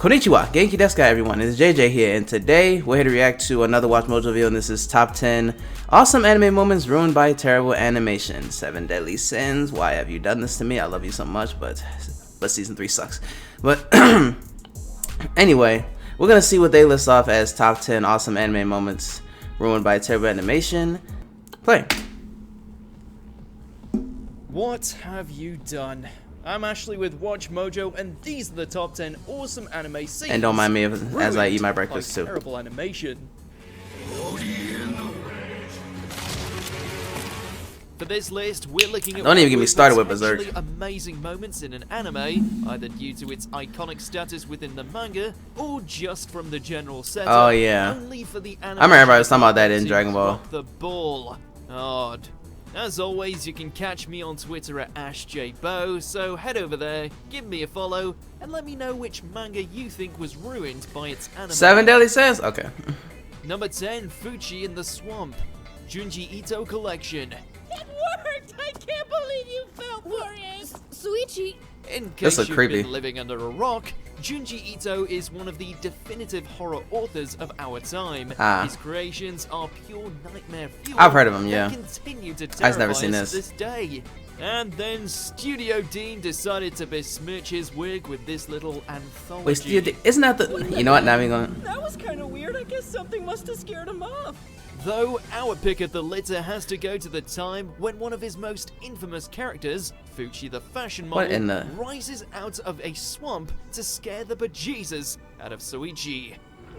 Konnichiwa, Genki desu ka everyone, it's JJ here, and today we're here to react to another WatchMojo video, and this is top 10 awesome anime moments ruined by terrible animation. 7 deadly sins, why have you done this to me? I love you so much, but season 3 sucks. But anyway, we're gonna see what they list off as top 10 awesome anime moments ruined by terrible animation. Play. What have you done? I'm Ashley with WatchMojo, and these are the top 10 awesome anime scenes. And don't mind me as I eat my breakfast too. Terrible animation. For this list, we're looking at don't even get me started with Berserk. Amazing moments in an anime, either due to its iconic status within the manga or just from the general setup. Oh yeah. Only for the I remember everybody was talking about that in Dragon Ball. The ball. Odd. As always, you can catch me on Twitter at AshJBo, so head over there, give me a follow, and let me know which manga you think was ruined by its anime. 7 deadly sins? Okay. Number 10, Fuchi in the Swamp. Junji Ito Collection. It worked! I can't believe you fell for it! Suichi! In case you've creepy. been living under a rock, Junji Ito is one of the definitive horror authors of our time. His creations are pure nightmare fuel. I've heard of him, yeah. Continue to I've never terrify seen us this. to this day. And then Studio Dean decided to besmirch his work with this little anthology. Wait, isn't that the... You know what, now I'm going... That was kind of weird. I guess something must have scared him off. Though, our pick of the litter has to go to the time when one of his most infamous characters, Fuchi the fashion model, rises out of a swamp to scare the bejesus out of Soichi.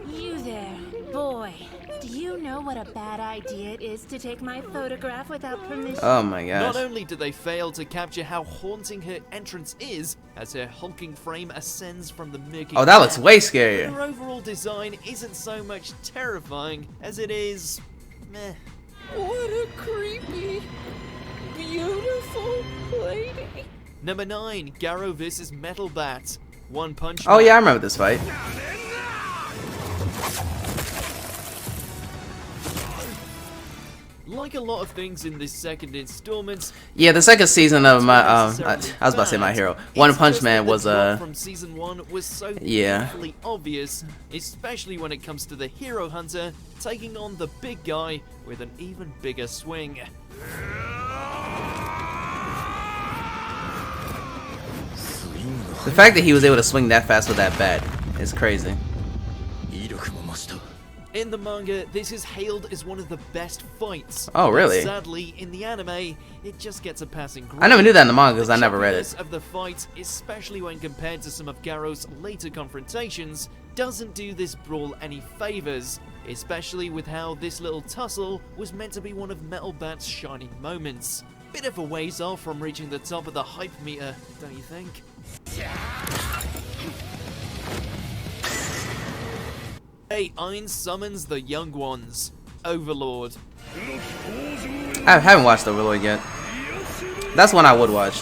You there, boy. Do you know what a bad idea it is to take my photograph without permission? Oh my gosh. Not only do they fail to capture how haunting her entrance is, as her hulking frame ascends from the murky that looks way scarier. her overall design isn't so much terrifying as it is... meh. What a creepy, beautiful lady. Number 9, Garo vs. Metal Bat. One Punch Oh Man. yeah, I remember this fight. Like a lot of things in this second installment, Yeah, the second season of my I was about to say My Hero. One Punch Man was from season 1 was so yeah. painfully obvious, especially when it comes to the hero hunter taking on the big guy with an even bigger swing. The fact that he was able to swing that fast with that bat is crazy. In the manga, this is hailed as one of the best fights. Oh, really? But sadly, in the anime, it just gets a passing grade. I never knew that in the manga because I never read The it. of the fight, especially when compared to some of Garo's later confrontations, doesn't do this brawl any favors, especially with how this little tussle was meant to be one of Metal Bat's shining moments. Bit of a ways off from reaching the top of the hype meter, don't you think? Ein summons the young ones. Overlord. I haven't watched Overlord yet. That's one I would watch.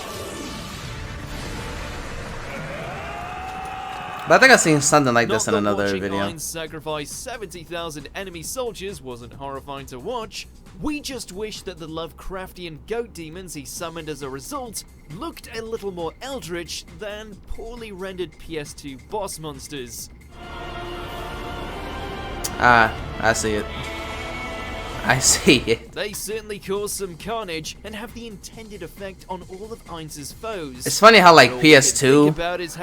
But I think I've seen something like this in another video. Ein sacrifice 70,000 enemy soldiers wasn't horrifying to watch. We just wish that the Lovecraftian goat demons he summoned as a result looked a little more eldritch than poorly rendered PS2 boss monsters. I see it. I see it. They certainly cause some carnage and have the intended effect on all of Ainz's foes. It's funny how like PS2,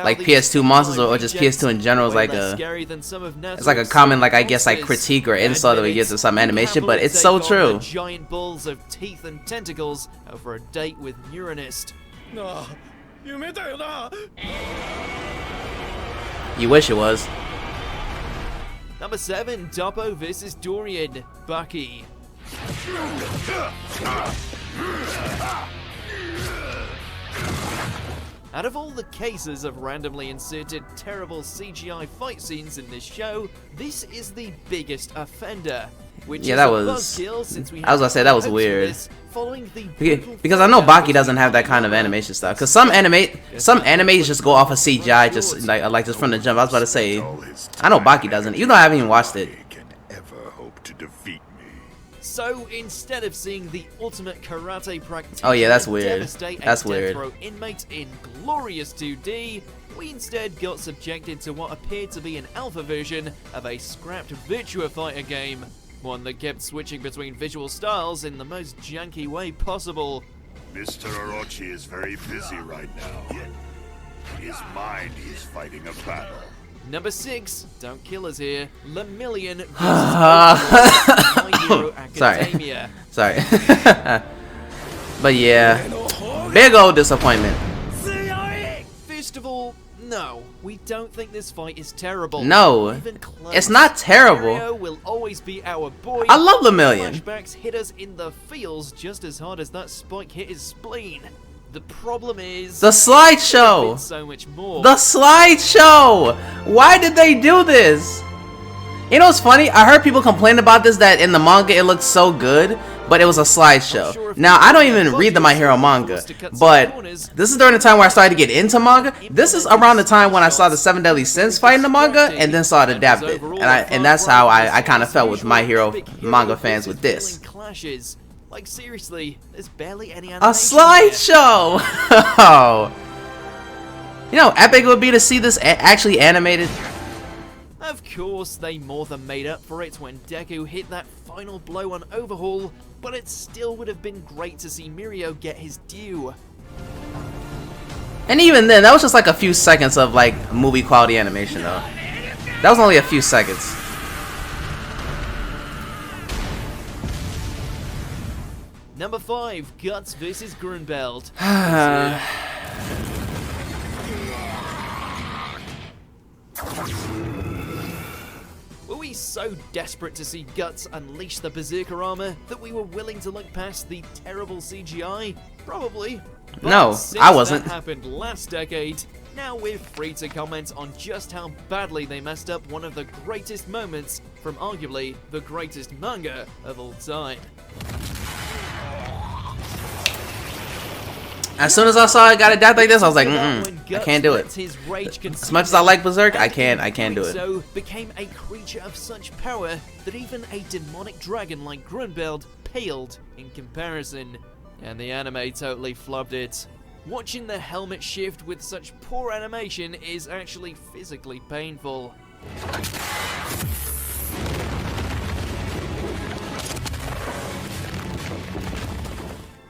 like these PS2 monsters or just PS2 in general is like it's like a common like I guess like critique or insult that we get to some animation, but it's so true. Giant balls of teeth and tentacles over a date with Uranist. You wish it was. Number 7, Doppo vs. Dorian, Bucky. Out of all the cases of randomly inserted terrible CGI fight scenes in this show, this is the biggest offender. Which yeah, is that was. since we I was gonna say that was weird. Because I know Baki doesn't have that kind of animation style. Because some animes just go off of CGI, just like just from the jump. I was about to say, I know Baki doesn't. Even though I haven't even watched it. So instead of seeing the ultimate karate practitioner, oh yeah, that's weird. That's weird. Inmate in glorious 2D, we instead got subjected to what appeared to be an alpha version of a scrapped Virtua Fighter game, one that kept switching between visual styles in the most janky way possible. Mr. Orochi is very busy right now. In his mind, he's fighting a battle. Number 6, don't kill us here, Lemillion vs. My Hero Academia. Sorry. But yeah, big old disappointment. First of all, no, we don't think this fight is terrible. No, even close. it's not terrible. Mario will always be our boy. I love Lemillion. Flashbacks hit us in the feels just as hard as that spike hit his spleen. The problem is the slideshow. So much more. The slideshow. Why did they do this? You know what's funny? I heard people complain about this, that in the manga it looked so good, but it was a slideshow. Now, I don't even read the My Hero manga, but this is during the time where I started to get into manga. This is around the time when I saw the 7 Deadly Sins fight in the manga, and then saw it adapted. And that's how I kind of felt with My Hero manga fans with this. Like, seriously, there's barely any A animation slideshow! You know how epic it would be to see this actually animated? Of course, they more than made up for it when Deku hit that final blow on Overhaul, but it still would have been great to see Mirio get his due. And even then, that was just like a few seconds of like movie quality animation though. That was only a few seconds. Number 5, Guts vs. Grunbeld. Were we so desperate to see Guts unleash the Berserker armor that we were willing to look past the terrible CGI? Probably. But no, since I wasn't. That happened last decade. Now we're free to comment on just how badly they messed up one of the greatest moments from arguably the greatest manga of all time. As soon as I saw it got adapted like this, I was like, I can't do it. As much as I like Berserk, I can't do it. So became a creature of such power that even a demonic dragon like Grunbeld paled in comparison. And the anime totally flubbed it. Watching the helmet shift with such poor animation is actually physically painful.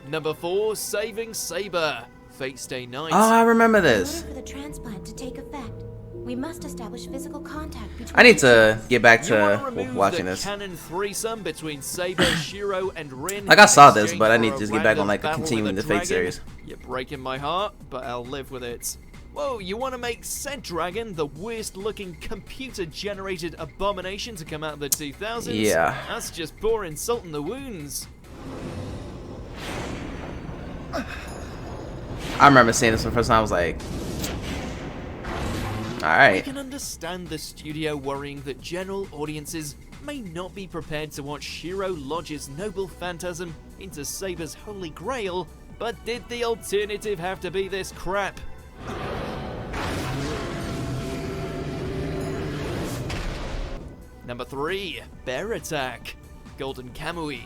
Number 4, Saving Saber. Fate Stay Night. Oh, I remember this. For the transplant to take effect, we must establish physical contact between. I need to get back to watching the this. canon threesome between Saber, Shiro, and Rin. Like I saw this, but I need to just get back on like continuing the Fate series. You're breaking my heart, but I'll live with it. Whoa, you want to make said dragon the worst-looking computer-generated abomination to come out of the 2000s? Yeah. That's just pouring salt in the wounds. I remember seeing this for the first time. I was like, I alright. can understand the studio worrying that general audiences may not be prepared to watch Shiro Lodge's noble phantasm into Saber's holy grail, but did the alternative have to be this crap? Number 3, Bear Attack. Golden Kamui.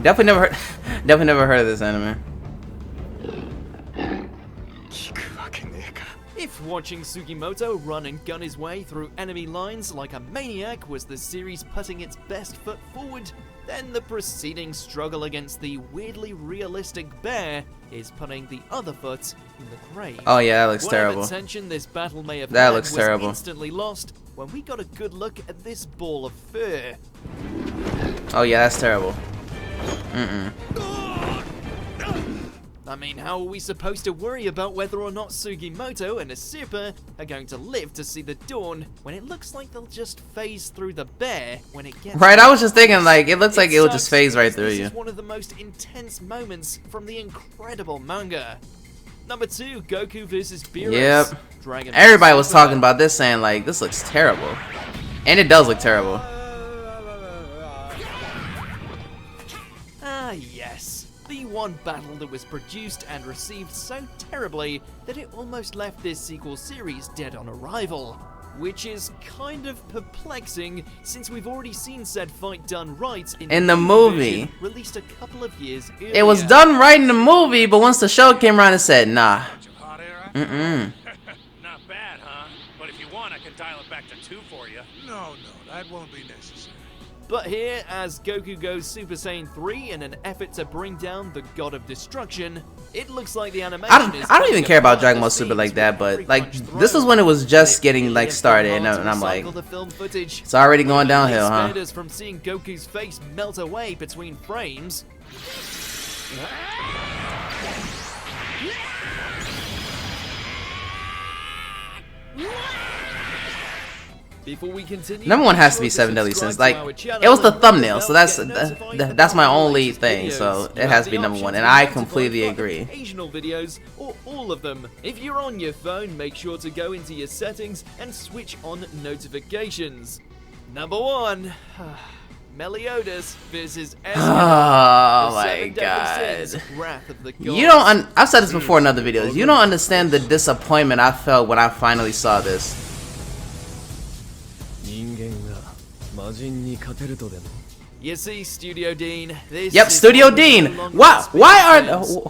Definitely never heard of this anime. If watching Sugimoto run and gun his way through enemy lines like a maniac was the series putting its best foot forward, then the preceding struggle against the weirdly realistic bear is putting the other foot in the grave. Oh yeah, that looks Whatever terrible. tension this battle may have That had looks was terrible. instantly lost when we got a good look at this ball of fur. Oh yeah, that's terrible. I mean, how are we supposed to worry about whether or not Sugimoto and Asirpa are going to live to see the dawn when it looks like they'll just phase through the bear when it gets Right, I was just thinking like it looks like it would just phase right through This you. is one of the most intense moments from the incredible manga. Number 2, Goku vs. Beerus. Yep. Dragon Everybody was Super. talking about this, saying like this looks terrible, and it does look terrible. Ah, yes. The one battle that was produced and received so terribly that it almost left this sequel series dead on arrival. Which is kind of perplexing, since we've already seen said fight done right In the movie. version released a couple of years earlier. It was done right in the movie, but once the show came around, it said nah. Not bad, huh? But if you want, I can dial it back to 2 for you. No, that won't be necessary. But here, as Goku goes Super Saiyan 3 in an effort to bring down the God of Destruction, it looks like the animation I don't even care about Dragon Ball Super like that, but like this was when it was just getting like started, and I'm like, it's already going downhill, huh? Spared us from seeing Goku's face melt away between frames. Before we continue, Number one has to be 7 Deadly Sins. Like, it was the thumbnail, so that's my only thing. So it has to be number one, and I completely agree. Occasional videos or all of them. If you're on your phone, make sure to go into your settings and switch on notifications. Number 1. Meliodas versus Oh my god. Wrath of the Gods. You don't I've said this before in other videos. You don't understand the disappointment I felt when I finally saw this. You see, Studio Dean. This Yep, is Studio one of the Dean. longest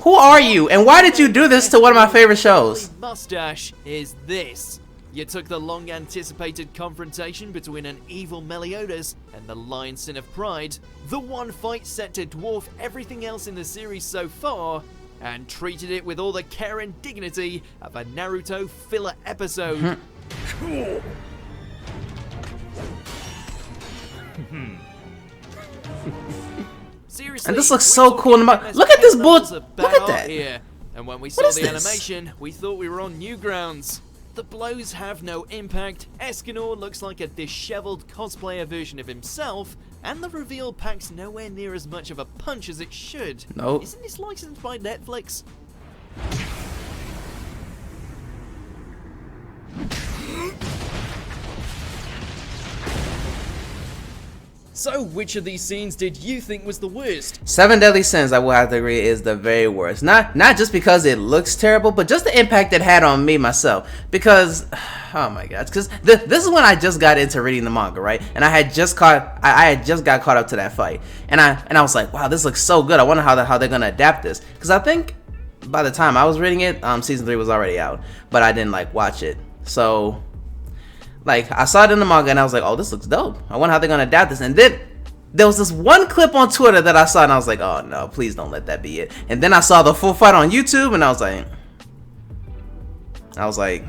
Who are you, and why did you do this to one of my favorite shows? Mustache is this. You took the long-anticipated confrontation between an evil Meliodas and the Lion Sin of Pride, the one fight set to dwarf everything else in the series so far, and treated it with all the care and dignity of a Naruto filler episode. Seriously, And this looks we're so talking cool in the MS Look at this levels bull. of Look bad at that. art here. And when we What saw is the this? animation, we thought we were on new grounds. The blows have no impact, Escanor looks like a disheveled cosplayer version of himself, and the reveal packs nowhere near as much of a punch as it should. Nope. Isn't this licensed by Netflix? So, which of these scenes did you think was the worst? 7 Deadly Sins, I will have to agree, is the very worst. Not just because it looks terrible, but just the impact it had on me myself. Because, oh my gosh, because this is when I just got into reading the manga, right? And I had just got caught up to that fight, and I was like, wow, this looks so good. I wonder how they're gonna adapt this, because I think by the time I was reading it, season 3 was already out, but I didn't like watch it. So, like, I saw it in the manga and I was like, oh, this looks dope. I wonder how they're gonna adapt this. And then there was this one clip on Twitter that I saw and I was like, oh no, please don't let that be it. And then I saw the full fight on YouTube and I was like,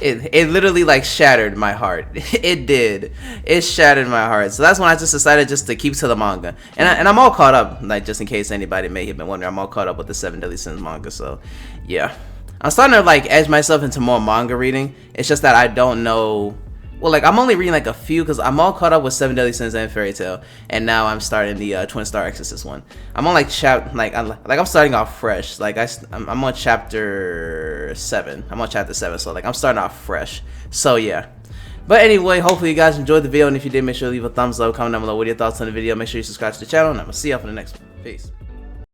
It literally like shattered my heart. It did. It shattered my heart. So that's when I just decided just to keep to the manga. And I'm all caught up, like just in case anybody may have been wondering, I'm all caught up with the 7 Deadly Sins manga. So yeah, I'm starting to like edge myself into more manga reading. It's just that I don't know. Well, like I'm only reading like a few because I'm all caught up with 7 Deadly Sins and Fairy Tail, and now I'm starting the Twin Star Exorcist one. I'm on like I'm starting off fresh. Like I'm on chapter 7. I'm on chapter 7, so like I'm starting off fresh. So yeah. But anyway, hopefully you guys enjoyed the video, and if you did, make sure to leave a thumbs up, comment down below with your thoughts on the video. Make sure you subscribe to the channel, and I'm gonna see y'all for the next one. Peace.